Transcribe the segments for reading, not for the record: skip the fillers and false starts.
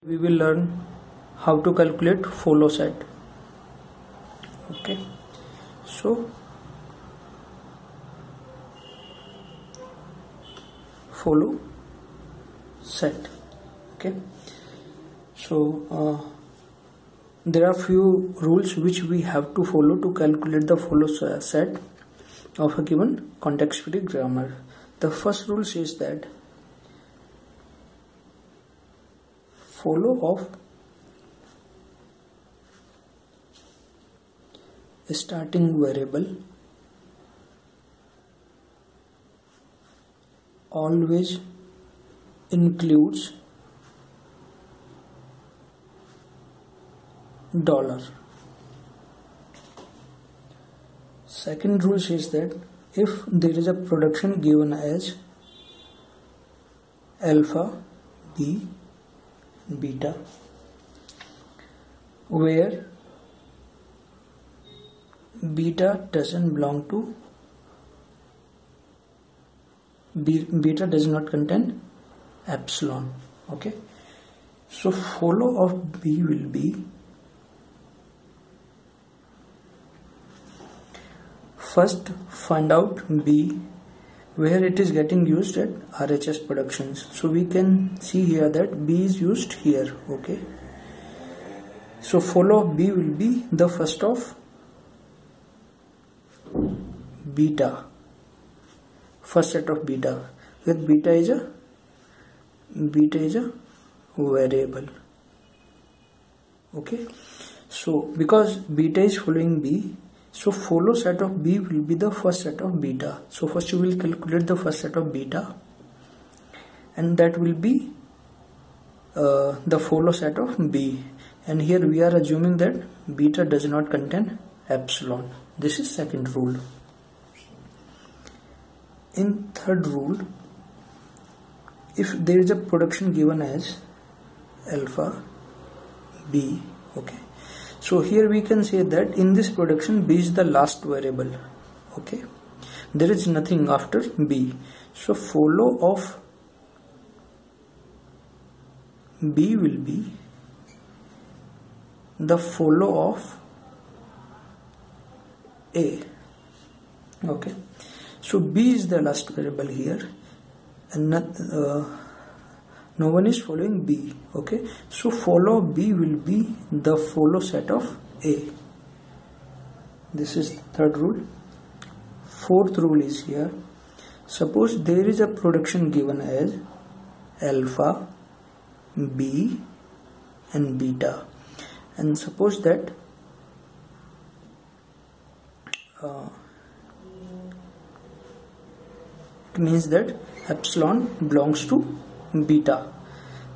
We will learn how to calculate follow set. Okay, so follow set. Okay, so there are few rules which we have to follow to calculate the follow set of a given context-free grammar. The first rule says that follow of a starting variable always includes dollar. Second rule says that if there is a production given as alpha, b, beta, where beta doesn't belong to beta does not contain epsilon. Okay, so follow of b will be first find out b where it is getting used at RHS productions. So we can see here that b is used here. Okay, so follow of b will be the first of beta, first set of beta, where beta is a variable. Okay, so because beta is following b, so follow set of b will be the first set of beta. So first you will calculate the first set of beta, and that will be the follow set of b. And here we are assuming that beta does not contain epsilon. This is second rule. In third rule, if there is a production given as alpha, b, okay, so here we can say that in this production b is the last variable. Okay, there is nothing after b, so follow of b will be the follow of a. Okay, so b is the last variable here, and no one is following b. Okay, so follow b will be the follow set of a. This is third rule. Fourth rule is here. Suppose there is a production given as alpha, b, and beta, and suppose that it means that epsilon belongs to beta.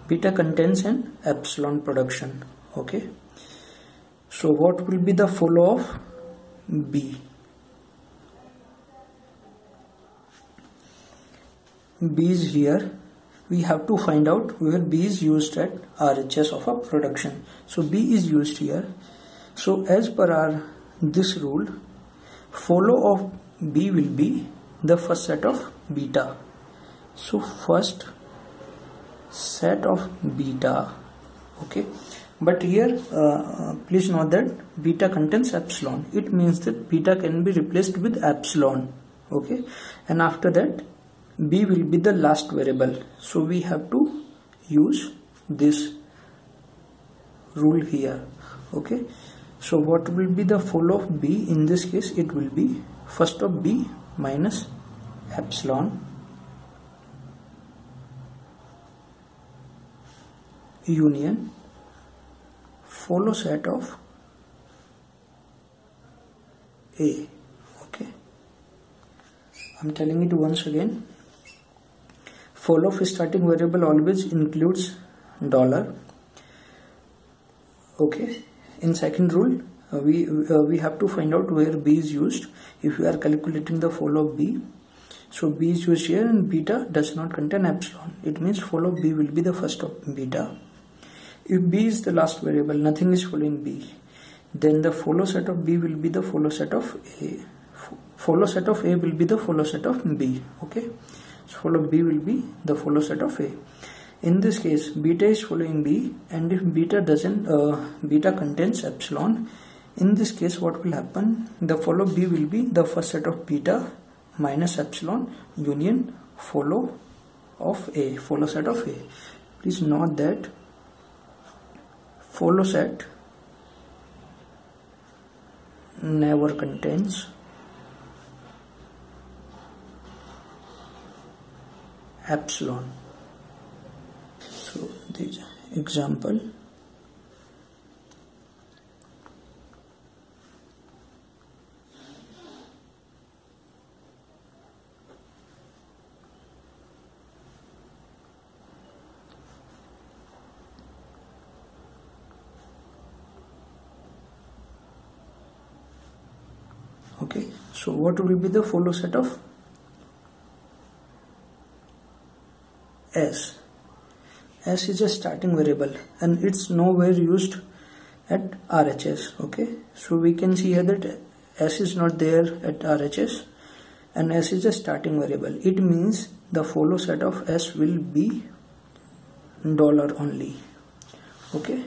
Beta contains an epsilon production. Okay, so what will be the follow of b? B is here. We have to find out where b is used at RHS of a production. So b is used here. So as per our this rule, follow of b will be the first set of beta. So first set of beta. Okay, but here please note that beta contains epsilon. It means that beta can be replaced with epsilon. Okay, and after that b will be the last variable, so we have to use this rule here. Okay, so what will be the follow of b? In this case it will be first of b minus epsilon union follow set of a. Okay, I'm telling it once again. Follow of starting variable always includes dollar. Okay, in second rule we have to find out where b is used. If we are calculating the follow of b, so b is used here, and beta does not contain epsilon. It means follow of b will be the first of beta. If b is the last variable, nothing is following b, then the follow set of b will be the follow set of a. Follow set of a will be the follow set of b. Okay, so follow b will be the follow set of a. in this case beta is following B, and if beta doesn't beta contains epsilon, in this case what will happen, the follow B will be the first set of beta minus epsilon union follow of A, follow set of A. Please note that follow set never contains epsilon. So this example, okay. So what will be the follow set of S? S is a starting variable and it's nowhere used at RHS. Okay, so we can see here that S is not there at RHS and S is a starting variable. It means the follow set of S will be dollar only. Okay,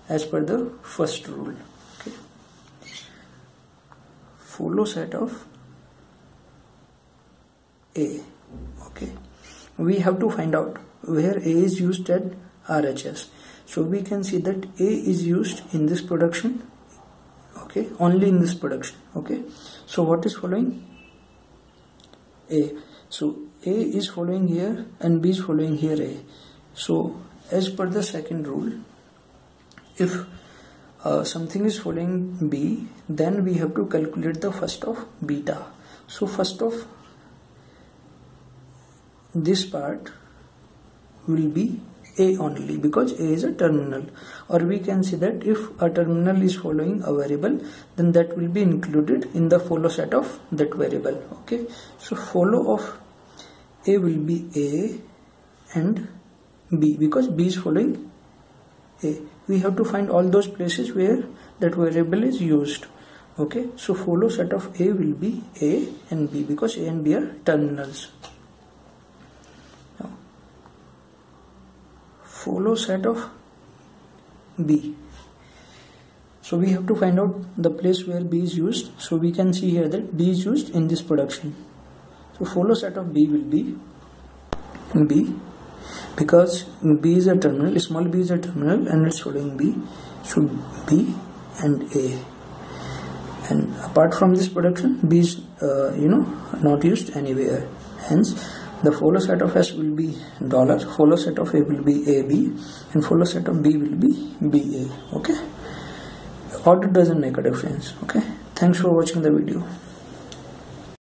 as per the first rule. Okay, follow set of A. Okay, we have to find out where A is used at RHS. So we can see that A is used in this production, okay, only in this production. Okay, so what is following? A. So A is following here and B is following here A. So as per the second rule, if something is following B, then we have to calculate the first of beta. So first of this part will be A only, because A is a terminal, or we can say that if a terminal is following a variable, then that will be included in the follow set of that variable. Okay, so follow of A will be A and B, because B is following A. We have to find all those places where that variable is used. Okay, so follow set of A will be A and B, because A and B are terminals. Now, follow set of B. So we have to find out the place where B is used. So we can see here that B is used in this production. So follow set of B will be B, because B is a terminal, small b is a terminal and it's following B, so B and A. And apart from this production, B is not used anywhere. Hence the follow set of S will be dollar, follow set of A will be AB, and follow set of B will be BA. Okay, order doesn't make a difference. Okay, thanks for watching the video.